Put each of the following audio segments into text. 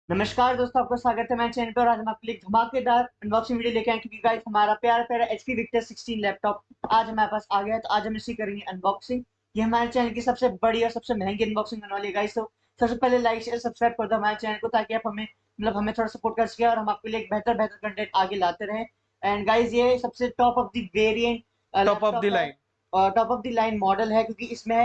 नमस्कार दोस्तों, आपका स्वागत है मेरे चैनल पर। आज हम आपके लिए एक धमाकेदार अनबॉक्सिंग वीडियो लेके आए क्योंकि गाइस हमारा प्यारा प्यारा HP विक्टर 16 लैपटॉप आज हमारे पास आ गया है। तो आज हम इसी करेंगे अनबॉक्सिंग। ये हमारे चैनल की सबसे बड़ी और सबसे महंगी अनबॉक्सिंग होने वाली है गाइस। तो सबसे पहले लाइक शेयर सब्सक्राइब कर दो हमारे चैनल को, ताकि आप हमें थोड़ा सपोर्ट कर सके और हम आपके लिए एक बेहतर बेहतर कंटेंट आगे लाते रहें। एंड गाइस ये सबसे top of the variant top of the laptop है, line. Top of the line model है, क्योंकि इसमें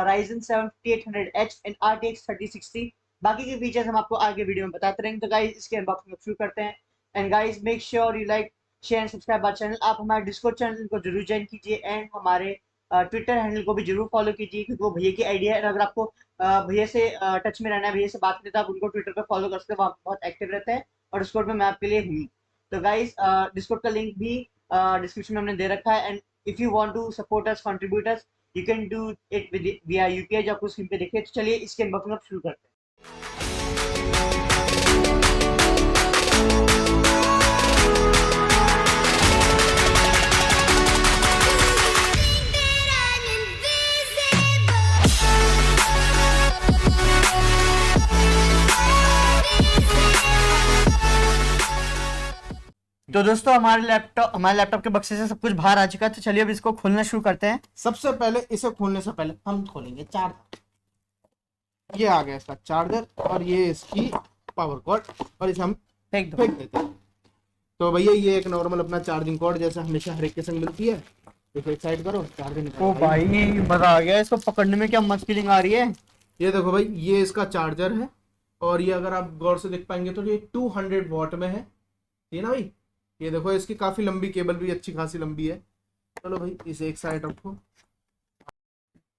Ryzen 7 5800H एंड RTX 3060। बाकी के फीचर्स हम आपको आगे वीडियो में बताते रहेंगे। तो गाइस इसके अनबॉक्सिंग शुरू करते हैं। And guys make sure you like share and subscribe our channel. आप हमारे डिस्कॉर्ड चैनल को जरूर ज्वाइन कीजिए एंड हमारे ट्विटर हैंडल को भी जरूर फॉलो कीजिए, क्योंकि वो भैया की आइडिया है। अगर आपको भैया से टच में रहना है, भैया से बात करते हैं, तो आप उनको ट्विटर पर फॉलो कर सकते हैं, वो बहुत एक्टिव रहते हैं। और डिस्कॉर्ड में मैं आपके लिए हूँ। तो गाइस डिस्कॉर्ड का लिंक भी डिस्क्रिप्शन में हमने दे रखा है। And if you want to support us, contribute us, you can do it with via UPI, जो आपको स्क्रीन पे दिखे। तो चलिए इसके अनबॉक्सिंग अब शुरू करते हैं। तो दोस्तों हमारे लैपटॉप के बक्से से सब कुछ बाहर आ चुका है। तो चलिए अब इसको खोलना शुरू करते हैं। सबसे पहले इसे खोलने से पहले हम खोलेंगे चार्जर। ये आ गया इसका चार्जर और ये इसकी पावर कॉर्ड, और इसे हम फेंक दो। फेंक देते हैं। तो भैया ये एक नॉर्मल अपना चार्जिंग कॉर्ड जैसे हमेशा हर एक के संग मिलती है। इसे एक साइड करो, चार्जर निकालो। ओ भाई मजा आ गया, इसको पकड़ने में क्या मस्त फीलिंग आ रही है। ये देखो भाई, ये इसका चार्जर है। और ये अगर आप गौर से देख पाएंगे तो ये 200 वॉट में है, ये ना भाई। ये देखो इसकी काफी लंबी केबल भी अच्छी खासी लंबी है। चलो भाई इसे एक साइड रखो।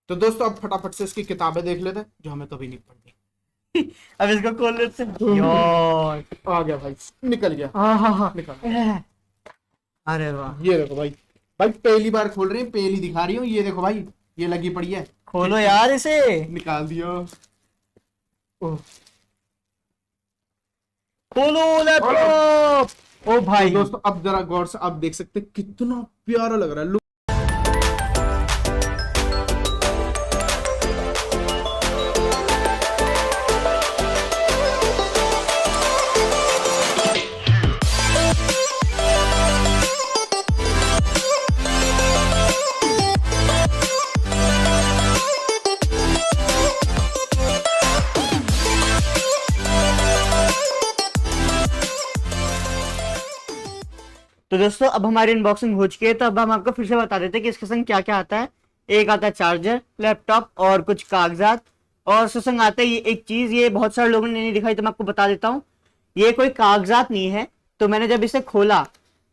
तो दोस्तों अब फटाफट से इसकी किताबें देख लेते हैं, जो हमें कभी नहीं पढ़नी। अब इसको खोल लेते हैं यार। आ गया भाई, निकल गया। हाँ हाँ हाँ। निकल। अरे वाह, ये देखो भाई, भाई पहली बार खोल रहे हैं, पहली दिखा रही हूँ। ये देखो भाई, ये लगी पड़ी है। खोलो यार इसे। निकाल दियो। ओह, खोलो लैपटॉप। ओ भाई तो दोस्तों अब जरा गौर से आप देख सकते हैं कितना प्यारा लग रहा है। तो दोस्तों अब हमारी अनबॉक्सिंग हो चुकी है। तो अब हम आपको फिर से बता देते हैं कि इसके संग क्या क्या आता है। एक आता है चार्जर, लैपटॉप और कुछ कागजात। और उसके संग आता है ये एक चीज, ये बहुत सारे लोगों ने नहीं दिखाई, तो मैं आपको बता देता हूँ। ये कोई कागजात नहीं है। तो मैंने जब इसे खोला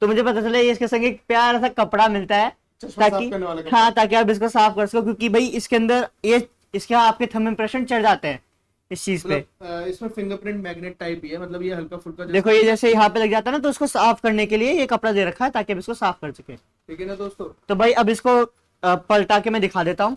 तो मुझे पता चला ये इसके संग एक प्यारा सा कपड़ा मिलता है, चश्मा साफ ताकि करने वाला कपड़ा। हाँ, ताकि आप इसको साफ कर सको। क्योंकि भाई इसके अंदर ये इसके आपके थंब इम्प्रेशन चढ़ जाते हैं इस चीज पे। इसमें फिंगरप्रिंट मैग्नेट टाइप ही है, मतलब ये हल्का फुल्का देखो ये जैसे यहाँ पे लग जाता है ना, तो उसको साफ करने के लिए ये कपड़ा दे रखा है, ताकि अब इसको साफ कर सके। ठीक है ना दोस्तों। तो भाई अब इसको पलटा के मैं दिखा देता हूँ।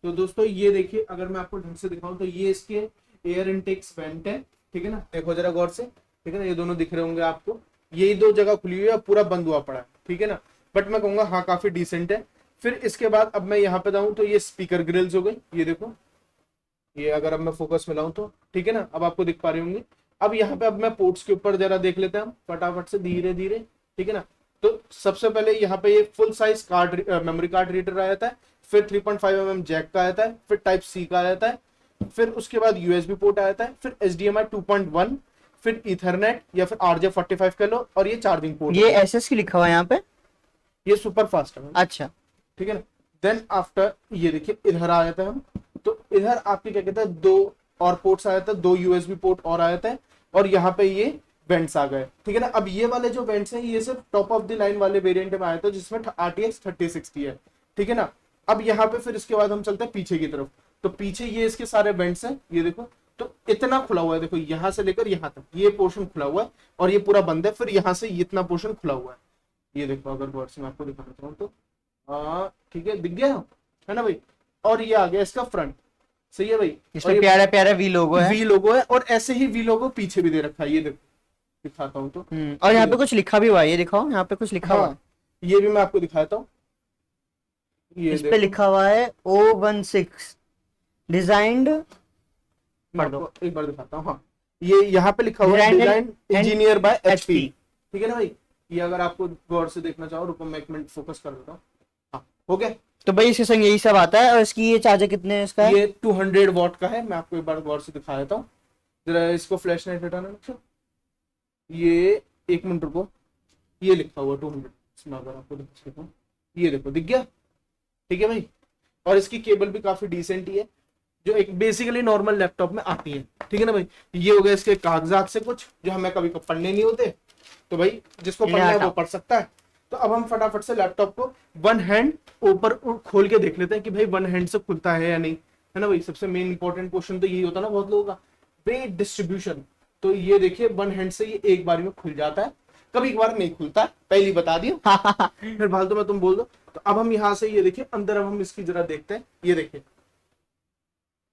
तो दोस्तों ये देखिए, अगर मैं आपको ढंग से दिखाऊं तो ये इसके एयर इनटेक्स वेंट है। ठीक है ना, देखो जरा गौर से। ठीक है ना, ये दोनों दिख रहे होंगे आपको। ये दो जगह खुली हुई है, पूरा बंद हुआ पड़ा है। ठीक है ना, बट मैं कहूंगा हाँ काफी डिसेंट है। फिर इसके बाद अब मैं यहाँ पे जाऊँ तो ये स्पीकर ग्रिल्स हो गई। ये देखो, ये अगर अब मैं फोकस में लाऊं तो ठीक है ना, अब आपको दिख पा रही होंगी। अब यहाँ पे अब मैं पोर्ट्स के ऊपर जरा देख लेते हैं हम फटाफट से, धीरे धीरे। ठीक है ना, तो सबसे पहले यहाँ पे ये full size card memory card reader आ जाता है। फिर 3.5 mm जैक का आता है। फिर टाइप सी का आता है। फिर उसके बाद यूएसबी पोर्ट आ जाता है। फिर HDMI 2.1, फिर इथरनेट या फिर RJ45 कह लो, और ये चार्जिंग पोर्ट। ये SS की लिखा हुआ है यहाँ पे। ये सुपर फास्ट है। अच्छा, ठीक है ना। देन आफ्टर ये देखिए इधर आ जाता है हम। तो इधर आपके क्या कहते हैं, दो और पोर्ट्स आ जाता है, दो यूएसबी पोर्ट और आ जाता है। और यहाँ पे ये वेंट्स आ गए। ठीक है ना, अब ये वाले जो वेंट्स हैं ये सिर्फ टॉप ऑफ द लाइन वाले वेरिएंट में आया था, जिसमें RTX 3060 है। ठीक है ना, अब यहाँ पे फिर इसके बाद हम चलते हैं पीछे की तरफ। तो पीछे ये इसके सारे वेंट्स हैं, ये देखो। तो इतना खुला हुआ है, देखो यहाँ से लेकर यहाँ तक ये पोर्शन खुला हुआ है, और ये पूरा बंद है। फिर यहाँ से इतना पोर्शन खुला हुआ है। ये देखो, अगर गौर से मैं आपको दिखाना चाहूँ तो ठीक है, दिख गया है ना भाई। और ये आ गया इसका फ्रंट। सही है भाई। इसमें प्यारा प्यारा वी लोगो है। वी लोगो है, और ऐसे ही वी लोगो पीछे भी दे रखा है। ये देखो, दिखाता हूँ तो। और यहाँ पे कुछ लिखा भी हुआ है, ये दिखाओ, यहाँ पे कुछ लिखा हुआ है। हाँ, ये भी मैं आपको दिखाता हूँ। ये इस पे लिखा हुआ है O16 डिजाइंड। मैं आपको एक बार दिखाता हूँ। हाँ, ये यहाँ पे लिखा हुआ है design engineer by HP। HP, ठीक है ना भाई। ये अगर आपको गौर से देखना चाहो, रुको मैं एक मिनट फोकस कर देता हूँ। हाँ, हो गया। तो भाई इसके संग यही सब आता है। और इसकी ये चार्जर कितने है इसका? ये 200 वॉट का है। मैं आपको एक बार गौर से दिखा देता हूँ, जरा इसको फ्लैश लाइट हटाना बच्चों। ये एक मिनट रुको, ये लिखा हुआ 200, इसमें अगर आपको दिखा, ये देखो दिख गया, ठीक है भाई। और इसकी केबल भी काफी डिसेंट ही है, जो एक बेसिकली नॉर्मल लैपटॉप में आती है, ठीक है ना भाई। ये हो गया इसके कागजात से कुछ जो हमें कभी पढ़ने नहीं होते, तो भाई जिसको पढ़ना है वो पढ़ सकता है। तो अब हम फटाफट से लैपटॉप को वन हैंड ऊपर खोल के देख लेते हैं कि भाई वन हैंड से खुलता है या नहीं, है ना भाई। सबसे मेन इंपॉर्टेंट क्वेश्चन तो यही होता है ना बहुत लोगों का, वेट डिस्ट्रीब्यूशन। तो ये देखिए वन हैंड से ये एक बार में खुल जाता है, कभी कभार नहीं खुलता, पहली बता दियो फिर फालतू में तुम बोल दो। तो अब हम यहाँ से ये देखिए अंदर, अब हम इसकी जरा देखते हैं, ये देखिए,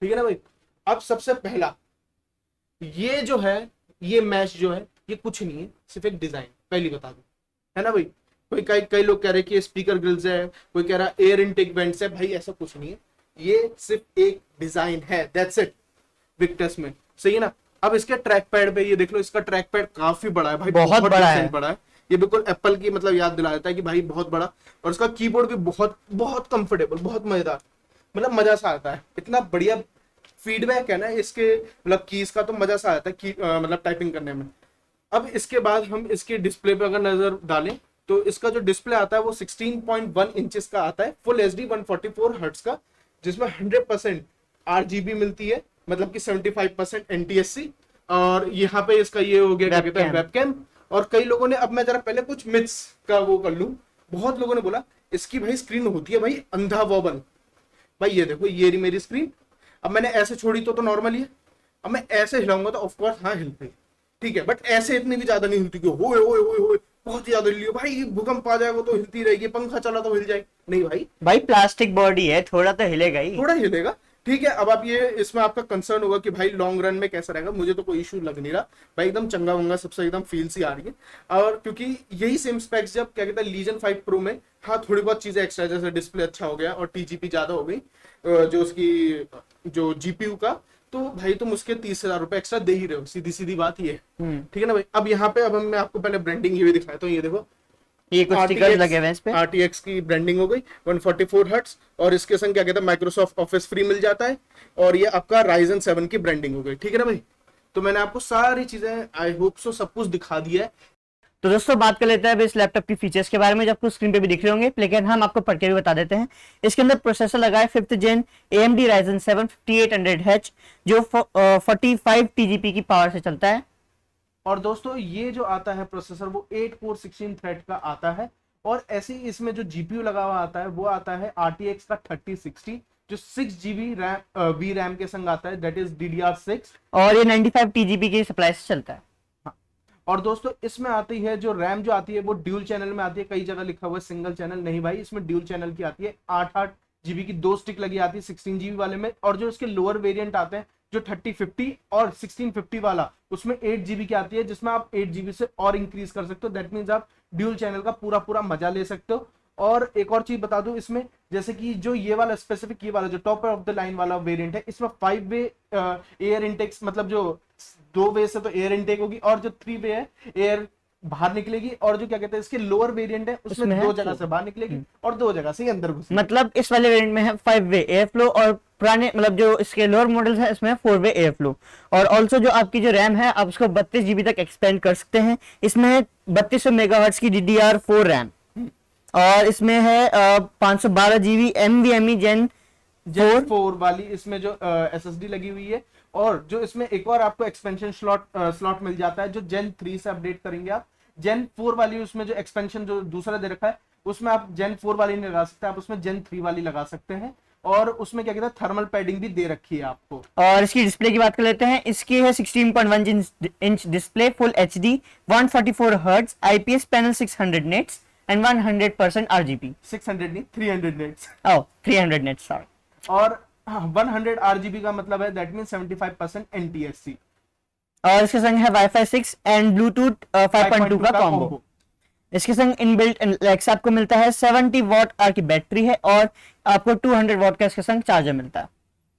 ठीक है ना भाई। अब सबसे पहला ये जो है, ये मैश जो है, ये कुछ नहीं है, सिर्फ एक डिजाइन, पहली बता दो, है ना भाई। कोई कई लोग कह रहे हैं कि स्पीकर ग्रिल्स है, कोई कह रहा है एयर इनटेक वेंट्स है, भाई ऐसा कुछ नहीं है, ये सिर्फ एक डिजाइन है, दैट्स इट, विक्टर्स में, सही है ना। अब इसके ट्रैक पैड पे ये देख लो, इसका ट्रैक पैड काफी बड़ा है भाई, बहुत बड़ा है। बड़ा है। ये बिल्कुल एप्पल की मतलब याद दिला देता है कि भाई बहुत बड़ा। और इसका कीबोर्ड भी बहुत बहुत कंफर्टेबल, बहुत मजेदार, मतलब मजा सा आता है, इतना बढ़िया फीडबैक है ना इसके, मतलब कीज का तो मजा सा आता है मतलब टाइपिंग करने में। अब इसके बाद हम इसके डिस्प्ले पे अगर नजर डालें, तो इसका जो डिस्प्ले आता है वो 16.1 इंचेस का आता है, फुल एचडी 144 हर्ट्ज का, जिसमें 100% RGB मिलती है, मतलब कि 75% NTSC। और यहाँ पे इसका ये हो गया क्या कहते हैं, वेबकैम। और कई लोगों ने, अब मैं जरा पहले कुछ मिथ्स का वो कर लूं, बहुत लोगों ने बोला इसकी भाई स्क्रीन होती है भाई अंधा वॉबल। भाई ये देखो, ये रही मेरी स्क्रीन, अब मैंने ऐसे छोड़ी तो नॉर्मल ही है, अब मैं ऐसे हिलाऊंगा तो ऑफकोर्स हाँ हिल गई, ठीक है, बट ऐसे इतनी भी ज्यादा नहीं हिलती कि होए होए होए होए बहुत ही ज्यादा हिली भाई, भूकंप आ जाएगा तो हिलती रहेगी, पंखा चला तो हिल जाए, नहीं भाई प्लास्टिक बॉडी है, थोड़ा तो हिलेगा ही, थोड़ा हिलेगा, ठीक है। अब आप ये इसमें आपका कंसर्न होगा कि भाई लॉन्ग रन में कैसा रहेगा, मुझे तो कोई इशू लग नहीं रहा भाई, एकदम चंगा वंगा सबसे एकदम फील सी आ रही है। और क्योंकि यही सेम स्पेक्स जब क्या कहते हैं लीजन 5 प्रो में, हाँ थोड़ी बहुत चीजें एक्स्ट्रा, जैसे डिस्प्ले अच्छा हो गया और TGP ज्यादा हो गई, जो उसकी जो GPU का, तो भाई तुम उसके 30,000 रुपए एक्स्ट्रा दे ही रहे हो, सीधी सीधी बात ये, ठीक है ना भाई। अब यहाँ पे अब मैं आपको पहले ब्रांडिंग ये भी दिखाता हूँ, ये देखो ये कुछ स्टिकर्स लगे हुए हैं इस पे, RTX की ब्रांडिंग हो गई 144 हर्ट्ज, और इसके संग क्या कहते हैं माइक्रोसॉफ्ट ऑफिस फ्री मिल जाता है, और ये आपका Ryzen 7 की ब्रांडिंग हो गई, ठीक है ना भाई। तो मैंने आपको सारी चीजें आई होप सो सब कुछ दिखा दिया है। तो दोस्तों बात कर लेते हैं इस लैपटॉप की फीचर्स के बारे में, जो आपको स्क्रीन पे भी दिख रहे होंगे, लेकिन हम आपको पढ़ के भी बता देते हैं। इसके अंदर प्रोसेसर लगा है 5th जेन AMD Ryzen 7 5800H, जो 45 TGP की पावर से चलता है। और दोस्तों ये जो आता है प्रोसेसर वो 8 कोर 16 थ्रेड का आता है, और ऐसे ही इसमें जो GPU लगा हुआ आता है वो आता है RTX का 3060, जो 6GB VRAM के संग आता है, दैट इज DDR6, और ये 95 TGP की सप्लाई से चलता है। और दोस्तों इसमें आती है जो रैम जो आती है वो ड्यूल चैनल में आती है, कई जगह लिखा हुआ है सिंगल चैनल, नहीं भाई इसमें ड्यूल चैनल की आती है, 8GB की 2 स्टिक लगी आती है 16GB वाले में। और जो इसके लोअर वेरिएंट आते हैं जो 3050 और 1650 वाला, उसमें 8GB की आती है, जिसमें आप 8GB से और इंक्रीज कर सकते हो, दैट मीन्स आप ड्यूल चैनल का पूरा पूरा मजा ले सकते हो। और एक और चीज बता दूं इसमें, जैसे कि जो ये वाला स्पेसिफिक ये वाला जो टॉप ऑफ द लाइन वाला वेरिएंट है, इसमें 5 वे एयर इनटेक्स, मतलब जो 2 वे से तो एयर इनटेक होगी, और जो 3 वे है एयर बाहर निकलेगी, और जो क्या कहते हैं इसके लोअर वेरिएंट है उसमें 2 जगह से बाहर निकलेगी और 2 जगह से अंदर घुसेगी। मतलब इस वाले वेरिएंट में है 5 वे एयर फ्लो, और पुराने मतलब जो इसके लोअर मॉडल्स है इसमें 4 वे एयर फ्लो। और ऑल्सो जो आपकी जो रैम है आप उसको 32GB तक एक्सपेंड कर सकते हैं। इसमें है 3200 मेगाहर्ट्ज की DDR4 रैम, और इसमें है 512GB NVMe Gen 4 वाली इसमें जो SSD लगी हुई है। और जो इसमें एक और आपको एक्सपेंशन स्लॉट मिल जाता है, जो Gen 3 से अपडेट करेंगे आप, Gen 4 वाली उसमें जो एक्सपेंशन जो दूसरा दे रखा है उसमें आप Gen 4 वाली नहीं लगा सकते, आप उसमें Gen 3 वाली लगा सकते हैं। और उसमें क्या कहते हैं थर्मल पैडिंग भी दे रखी है आपको। और इसकी डिस्प्ले की बात कर लेते हैं, इसकी है 16.1 inch display, full HD 144 hertz, IPS panel 600 nets and 100% RGB। 600 नहीं 300 नेट्स। ओह 300 नेट्स सॉरी। और 100 RGB का मतलब है दैट मींस 75% NTSC। और इसके संग है Wi-Fi 6 एंड ब्लूटूथ 5.2 का कॉम्बो। इसके संग इनबिल्ट Alexa आपको मिलता है, 70 वॉट आर की बैटरी है, और आपको 200 वॉट का इसके संग चार्जर मिलता है।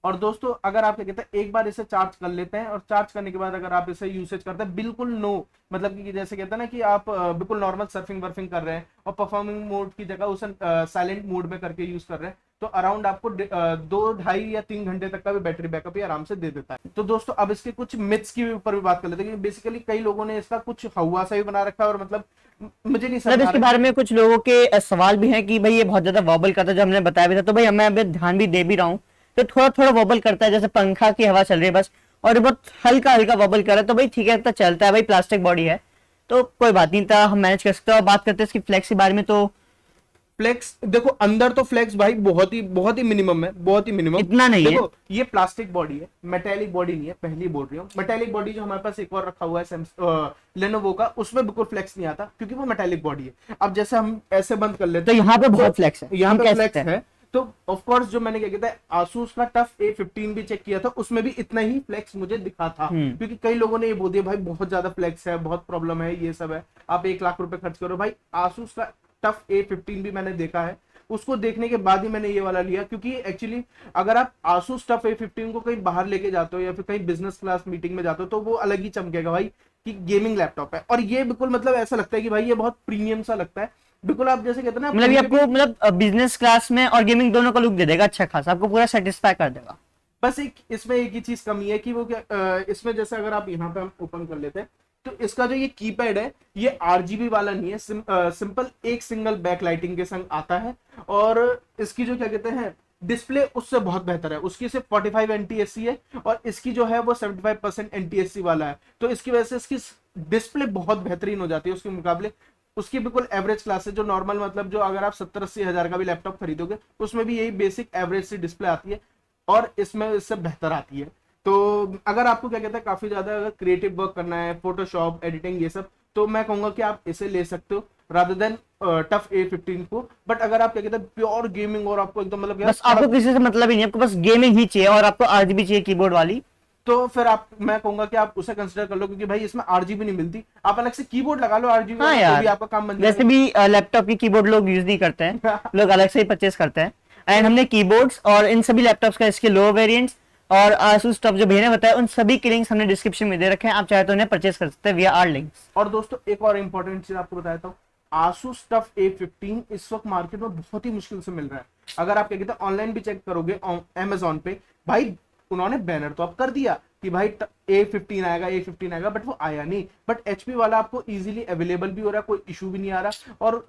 और दोस्तों अगर आप क्या कहते हैं एक बार इसे चार्ज कर लेते हैं और चार्ज करने के बाद अगर आप इसे यूसेज करते हैं बिल्कुल नो, मतलब कि जैसे कहते हैं ना कि आप बिल्कुल नॉर्मल सर्फिंग वर्फिंग कर रहे हैं और परफॉर्मिंग मोड की जगह उसे साइलेंट मोड में करके यूज कर रहे हैं, तो अराउंड आपको 2, 2.5 या 3 घंटे तक का भी बैटरी बैकअप ही आराम से दे देता है। तो दोस्तों अब इसके कुछ मिथ्स की ऊपर भी बात कर लेते हैं। बेसिकली कई लोगों ने इसका कुछ हवा सा भी बना रखा है और मतलब मुझे नहीं समझ मतलब इसके बारे में कुछ लोगों के सवाल भी हैं कि भाई ये बहुत ज्यादा वॉबल करता है, जो हमने बताया भी था। तो भाई मैं अभी ध्यान भी दे भी रहा हूँ, तो थोड़ा थोड़ा वॉबल करता है, जैसे पंखा की हवा चल रही है बस, और ये बहुत हल्का हल्का वॉबल कर रहा है। तो भाई ठीक है, तो चलता है भाई, प्लास्टिक बॉडी है तो कोई बात नहीं था, हम मैनेज कर सकते हैं। और बात करते हैं इसकी फ्लेक्स के बारे में, तो फ्लेक्स देखो अंदर तो फ्लेक्स भाई बहुत ही मिनिमम है, बहुत ही मिनिमम, इतना नहीं है। देखो ये प्लास्टिक बॉडी है, मेटेलिक बॉडी नहीं है, पहली बोल रही हूँ। मेटेलिक बॉडी जो हमारे पास एक और रखा हुआ है लेनोवो का, उसमें बिल्कुल फ्लेक्स नहीं आता क्योंकि वो मेटेलिक बॉडी है। अब जैसे हम ऐसे बंद कर लेते तो हैं यहाँ पे बहुत फ्लेक्स है, यहाँ हम पे कह फ्लेक्स सकते हैं। है। तो ऑफ कोर्स जो मैंने क्या कहता है आसूस का टफ A15 भी चेक किया था, उसमें भी इतना ही फ्लेक्स मुझे दिखा था। क्योंकि कई लोगों ने ये बोल दिया भाई बहुत ज्यादा फ्लेक्स है, बहुत प्रॉब्लम है, ये सब है, आप 1 लाख रुपए खर्च करो। भाई आसूस का टफ A15 भी मैंने देखा है, उसको देखने के बाद ही मैंने ये वाला लिया। क्योंकि एक्चुअली अगर आप आसूस टफ A15 को कहीं बाहर लेके जाते हो या फिर कहीं बिजनेस क्लास मीटिंग में जाते हो तो वो अलग ही चमकेगा भाई कि गेमिंग लैपटॉप है। और ये बिल्कुल मतलब ऐसा लगता है कि भाई ये बहुत प्रीमियम सा लगता है, बिल्कुल आप जैसे कहते हैं ना, मतलब ये आपको मतलब बिजनेस क्लास में और गेमिंग दोनों का लुक दे देगा अच्छा खासा, आपको पूरा सेटिस्फाई कर देगा। बस एक इसमें एक ही चीज कमी है कि वो क्या इसमें जैसे अगर आप यहाँ पे हम ओपन कर लेते हैं तो इसका जो ये कीपैड है ये RGB वाला नहीं है, सिंपल एक सिंगल बैक लाइटिंग के संग आता है। और इसकी जो क्या कहते हैं डिस्प्ले उससे बहुत बेहतर है, उसकी सिर्फ 45 NTSC है और इसकी जो है वो 75% NTSC वाला है। तो इसकी वजह से इसकी डिस्प्ले बहुत बेहतरीन हो जाती है उसके मुकाबले। उसकी बिल्कुल एवरेज क्लास है जो नॉर्मल, मतलब जो अगर आप 70-80 हजार का भी लैपटॉप खरीदोगे उसमें भी यही बेसिक एवरेज सी डिस्प्ले आती है और इसमें इससे बेहतर आती है। तो अगर आपको क्या कहते हैं काफी ज्यादा अगर क्रिएटिव वर्क करना है, फोटोशॉप एडिटिंग ये सब, तो मैं कहूंगा कि आप इसे ले सकते हो रादर देन टफ A15 को। बट अगर आप क्या कहते हैं प्योर गेमिंग और आपको एकदम मतलब बस आपको किसी से मतलब ही नहीं, आपको बस गेमिंग ही चाहिए और आपको RGB चाहिए कीबोर्ड वाली, तो फिर आप मैं कहूंगा कि आप उसे कंसिडर कर लो क्योंकि भाई इसमें RGB नहीं मिलती, आप अलग से कीबोर्ड लगा लो RGB हाँ तो यार, भी आपका काम बन वैसे जाएगा। भी लैपटॉप की कीबोर्ड लोग यूज नहीं करते हैं, लोग अलग से ही परचेस करते हैं। एंड हमने कीबोर्ड्स और इन सभी लैपटॉप्स का इसके लो वेरिएंट्स और आसूस टफ जो भैया ने बताया उन सभी के लिंक्स हमने डिस्क्रिप्शन में दे रखे हैं, आप चाहे तो उन्हें परचेस कर सकते हैं विया आवर लिंक्स। और दोस्तों एक और इंपॉर्टेंट चीज आपको बताया था, Asus टफ A15 इस वक्त मार्केट में बहुत ही मुश्किल से मिल रहा है। अगर आप क्या कहते हैं ऑनलाइन भी चेक करोगे Amazon पे, भाई उन्होंने बैनर तो अब कर दिया कि भाई A15 आएगा, A15 आएगा, बट वो आया नहीं। बट HP वाला आपको इजीली अवेलेबल भी हो रहा है, कोई इशू भी नहीं आ रहा। और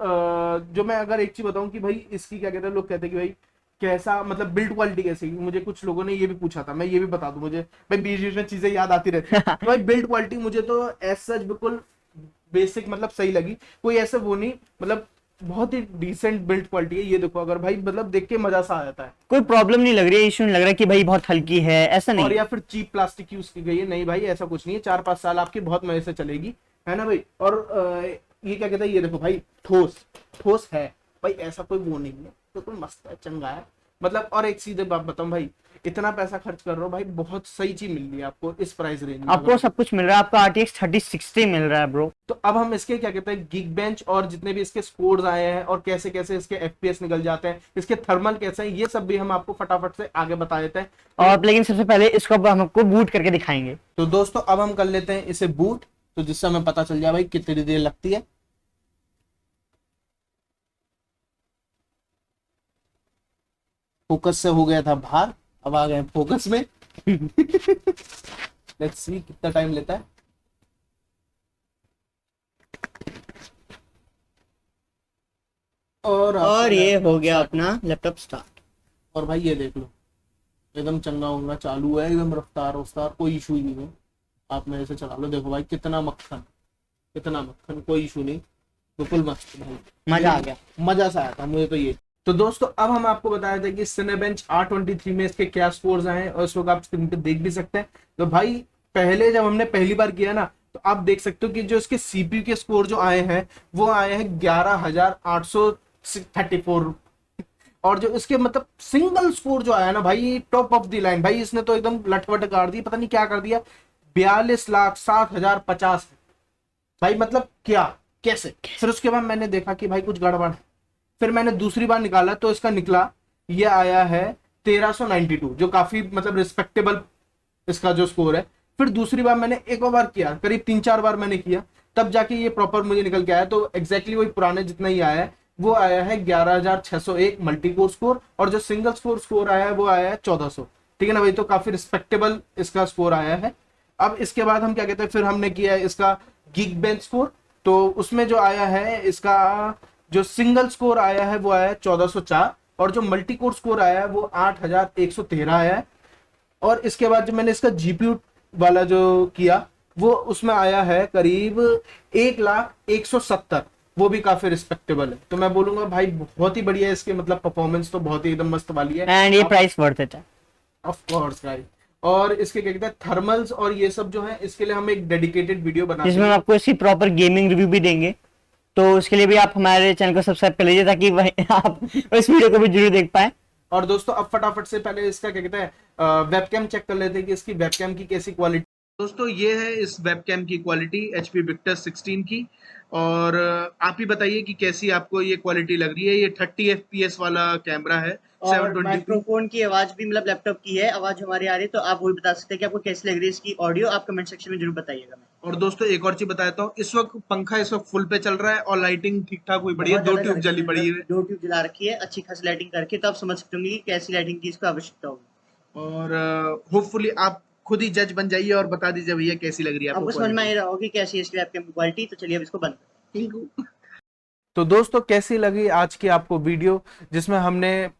जो मैं अगर एक चीज बताऊं कि भाई इसकी क्या कहते हैं, लोग कहते हैं कि भाई कैसा मतलब बिल्ड क्वालिटी कैसी, मुझे कुछ लोगों ने ये भी पूछा था, मैं ये भी बता दूं, मुझे भाई बीच बीच में चीजें याद आती रहती है। तो भाई बिल्ड क्वालिटी मुझे तो एज सच बिल्कुल बेसिक मतलब सही लगी, कोई ऐसे वो नहीं, मतलब बहुत ही डिसेंट बिल्ड क्वालिटी है। ये देखो अगर भाई मतलब देख के मजा सा आ जाता है, कोई प्रॉब्लम नहीं लग रही है, इशू नहीं लग रहा है कि भाई बहुत हल्की है, ऐसा नहीं। और या फिर चीप प्लास्टिक यूज की गई है, नहीं भाई ऐसा कुछ नहीं है, 4-5 साल आपकी बहुत मजे से चलेगी, है ना भाई। और ये क्या कहता है, ये देखो भाई ठोस ठोस है भाई, ऐसा कोई वो नहीं है, तो कोई मस्त है, चंगा है मतलब। और एक सीधे बात बताऊं भाई, इतना पैसा खर्च कर रहे हो भाई, बहुत सही चीज मिल रही है आपको इस प्राइस रेंज में, आपको सब कुछ मिल रहा है, आपको RTX 3060 मिल रहा है ब्रो। तो अब हम इसके क्या कहते हैं Geekbench और जितने भी इसके स्कोर्स आए हैं और कैसे कैसे इसके FPS निकल जाते हैं, इसके थर्मल कैसे हैं, ये सब भी हम आपको फटाफट से आगे बता देते हैं। और लेकिन सबसे पहले इसको अब हम आपको बूट करके दिखाएंगे। तो दोस्तों अब हम कर लेते हैं इसे बूट, तो जिससे हमें पता चल जाए भाई कितनी देर लगती है। फोकस से हो गया था बाहर, अब आ गए फोकस में। लेट्स सी कितना टाइम लेता है। और ये हो गया अपना लैपटॉप स्टार्ट। और भाई ये देख लो एकदम चंगा होगा चालू है, एकदम रफ्तार रफ्तार, कोई इशू ही नहीं है। आप मेरे से चला लो, देखो भाई कितना मक्खन, कितना मक्खन, कोई इशू नहीं, बिल्कुल मस्त भाई, मजा आ गया, मजा सा आया था मुझे तो ये। तो दोस्तों अब हम आपको बताया था कि Cinebench R23 में इसके क्या स्कोर्स आए हैं और इस वक्त आप स्क्रीन पे देख भी सकते हैं। तो भाई पहले जब हमने पहली बार किया ना, तो आप देख सकते हो कि जो इसके CPU के स्कोर जो आए हैं वो आए हैं 11,834, और जो इसके मतलब सिंगल स्कोर जो आया ना भाई टॉप ऑफ द लाइन, भाई इसने तो एकदम लटवट कर दी, पता नहीं क्या कर दिया, 42,07,050 भाई, मतलब क्या कैसे। फिर उसके बाद मैंने देखा कि भाई कुछ गड़बड़ है, फिर मैंने दूसरी बार निकाला तो इसका निकला ये आया है 1392, जो काफी मतलब रिस्पेक्टेबल इसका जो स्कोर है। फिर दूसरी बार मैंने एक और बार किया, करीब 3-4 बार मैंने किया, तब जाके ये प्रॉपर मुझे निकल के आया। तो एग्जैक्टली वही पुराने जितना ही आया है, वो आया है 11601 मल्टी कोर स्कोर, और जो सिंगल स्कोर आया है वो आया है 1400, ठीक है ना भाई। तो काफी रिस्पेक्टेबल इसका स्कोर आया है। अब इसके बाद हम क्या कहते हैं, फिर हमने किया है इसका गीक बेंच स्कोर। तो उसमें जो आया है, इसका जो सिंगल स्कोर आया है वो आया है 1404, और जो मल्टी कोर स्कोर आया है वो 8113 आया है। और इसके बाद जो मैंने इसका जीपीयू वाला जो किया, वो उसमें आया है करीब 1,01,70, वो भी काफी रिस्पेक्टेबल है। तो मैं बोलूंगा भाई बहुत ही बढ़िया है इसके, मतलब परफॉर्मेंस तो बहुत ही एकदम मस्त वाली है, एंड ये प्राइस वर्थ इट है ऑफ कोर्स गाइस। और इसके क्या कहते हैं, थर्मल्स और ये सब जो है, इसके लिए हम एक डेडिकेटेड वीडियो बनाते जिसमें हम आपको इसकी प्रॉपर गेमिंग रिव्यू भी देंगे। तो उसके लिए भी आप हमारे चैनल को सब्सक्राइब कर लीजिए, ताकि आप इस वीडियो को भी जरूर देख पाए। और दोस्तों अब फटाफट से पहले इसका क्या कहते हैं वेबकैम चेक कर लेते हैं कि इसकी वेबकैम की कैसी क्वालिटी। दोस्तों ये है इस वेबकैम की क्वालिटी HP Victus 16 की। और आप ही बताइए कि कैसी आपको ये क्वालिटी लग रही है। ये 30 FPS वाला कैमरा है, और 720p। माइक्रोफोन की आवाज भी मतलब लैपटॉप की है, आवाज हमारी आ रही है, तो आप वो भी बता सकते हैं कि आपको कैसी लग रही है इसकी ऑडियो। आप कमेंट सेक्शन में जरूर बताइएगा। और दोस्तों एक और चीज बताता हूँ, इस वक्त पंखा इस वक्त फुल पे चल रहा है और लाइटिंग ठीक ठाक हुई पड़ी है, 2 ट्यूब जली पड़ी है, 2 ट्यूब जला रखी है अच्छी खासी लाइटिंग करके, तो आप समझ सकते होंगे कि कैसी लाइटिंग की इसको आवश्यकता होगी। और होपफुली आप खुद ही जज बन जाइए और बता दीजिए भैया कैसी लग रही है आपको समझ में आ रहा होगी कैसी है इसकी वेबकैम की क्वालिटी। तो चलिए अब इसको बंद करते हैं। तो दोस्तों कैसी लगी आज की आपको वीडियो, जिसमें हमने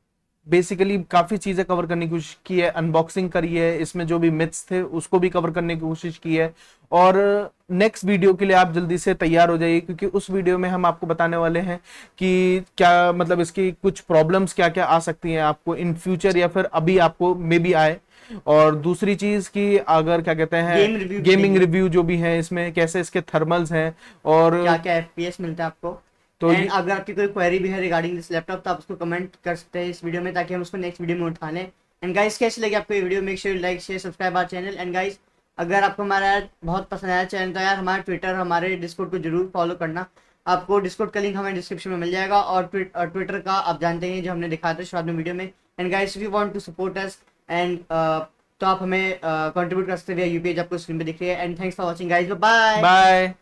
बेसिकली काफी चीजें कवर करने की कोशिश की है, अनबॉक्सिंग करी है, इसमें जो भी मिथ्स थे उसको भी कवर करने की कोशिश की है। और नेक्स्ट वीडियो के लिए आप जल्दी से तैयार हो जाइए, क्योंकि उस वीडियो में हम आपको बताने वाले हैं कि क्या मतलब इसकी कुछ प्रॉब्लम्स क्या क्या आ सकती हैं आपको इन फ्यूचर, या फिर अभी आपको मे बी आए। और दूसरी चीज की अगर क्या कहते हैं गेमिंग रिव्यू जो भी है इसमें, कैसे इसके थर्मल्स हैं और क्या क्या FPS मिलता है आपको। तो अगर आपकी कोई क्वेरी भी है रिगार्डिंग दिस लैपटॉप, तो आप उसको कमेंट कर सकते हैं इस वीडियो में, ताकि हम उसको नेक्स्ट वीडियो में उठा लें। एंड गाइस कैसी लगी आपको ये video, make sure like share subscribe our channel. And guys अगर आपको हमारा बहुत पसंद आया चैनल, तो यार हमारे ट्विटर हमारे डिस्कॉर्ड को जरूर फॉलो करना। आपको डिस्कॉर्ड का लिंक हमें डिस्क्रिप्शन में मिल जाएगा, और ट्विटर का आप जानते हैं जो हमने दिखाया था शुरुआत में वीडियो में। And guys if you want to support us and तो आप हमें कंट्रीब्यूट कर सकते हैं, यूपीएज आपको स्क्रीन पे दिख रही है। And thanks for watching guys, bye bye.